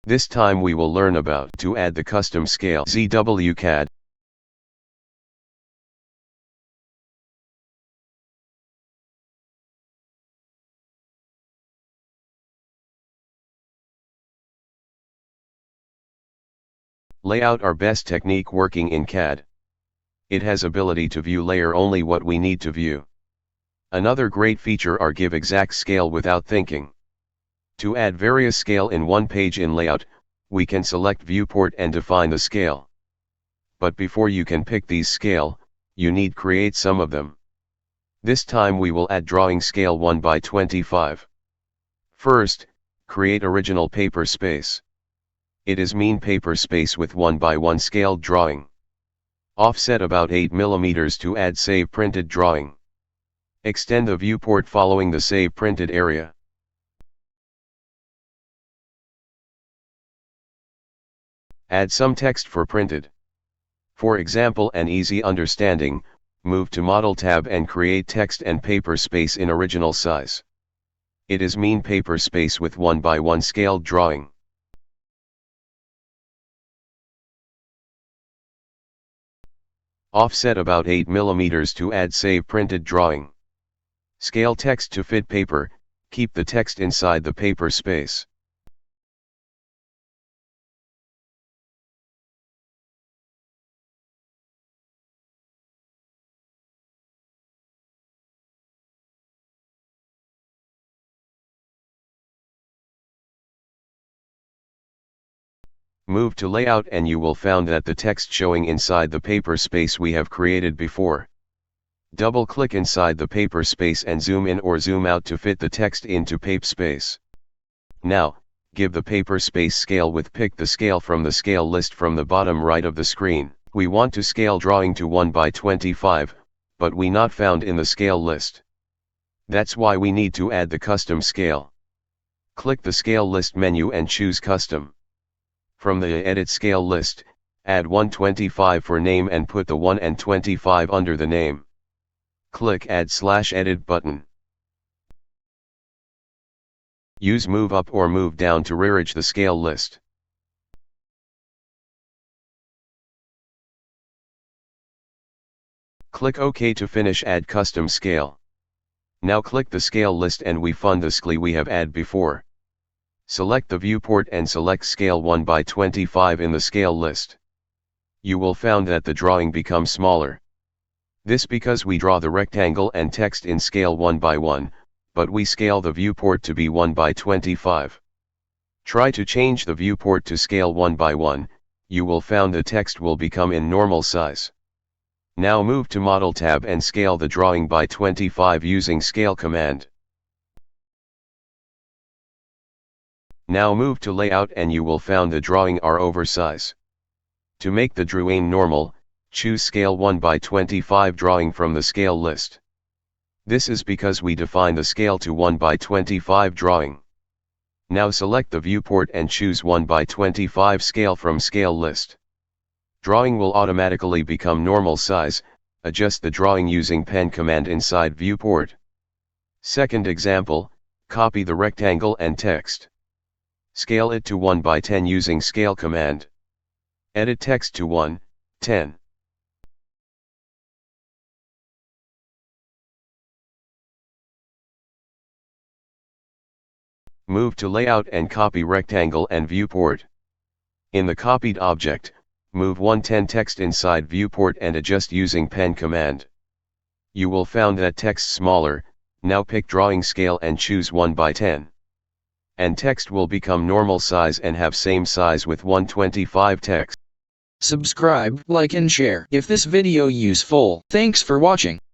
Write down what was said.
This time we will learn about to add the custom scale ZWCAD. Layout our best technique working in CAD. It has ability to view layer only what we need to view. Another great feature are give exact scale without thinking. To add various scale in one page in layout, we can select viewport and define the scale. But before you can pick these scale, you need create some of them. This time we will add drawing scale 1/25. First, create original paper space. It is mean paper space with 1/1 scaled drawing. Offset about 8 mm to add save printed drawing. Extend the viewport following the save printed area. Add some text for printed. For example and easy understanding, move to Model tab and create text and paper space in original size. It is mean paper space with 1/1 scaled drawing. Offset about 8 mm to add save printed drawing. Scale text to fit paper, keep the text inside the paper space. Move to layout and you will find that the text showing inside the paper space we have created before. Double-click inside the paper space and zoom in or zoom out to fit the text into paper space. Now, give the paper space scale with pick the scale from the scale list from the bottom right of the screen. We want to scale drawing to 1/25, but we not found in the scale list. That's why we need to add the custom scale. Click the scale list menu and choose custom. From the edit scale list, add 1/25 for name and put the 1/25 under the name. Click add/edit button. Use move up or move down to rearrange the scale list. Click OK to finish add custom scale. Now click the scale list and we find the scale we have add before. Select the viewport and select scale 1/25 in the scale list. You will find that the drawing becomes smaller. This because we draw the rectangle and text in scale 1/1, but we scale the viewport to be 1/25. Try to change the viewport to scale 1/1, you will find the text will become in normal size. Now move to Model tab and scale the drawing by 25 using Scale command. Now move to Layout and you will find the drawing are oversize. To make the drawing normal, choose Scale 1/25 drawing from the scale list. This is because we define the scale to 1/25 drawing. Now select the viewport and choose 1/25 scale from scale list. Drawing will automatically become normal size. Adjust the drawing using pen command inside viewport. Second example, copy the rectangle and text. Scale it to 1/10 using Scale command. Edit text to 1:10. Move to Layout and copy rectangle and viewport. In the copied object, move 1:10 text inside viewport and adjust using pen command. You will find that text smaller. Now pick drawing scale and choose 1/10. And text will become normal size and have same size with 1/25 text. Subscribe, like and share if this video useful. Thanks for watching.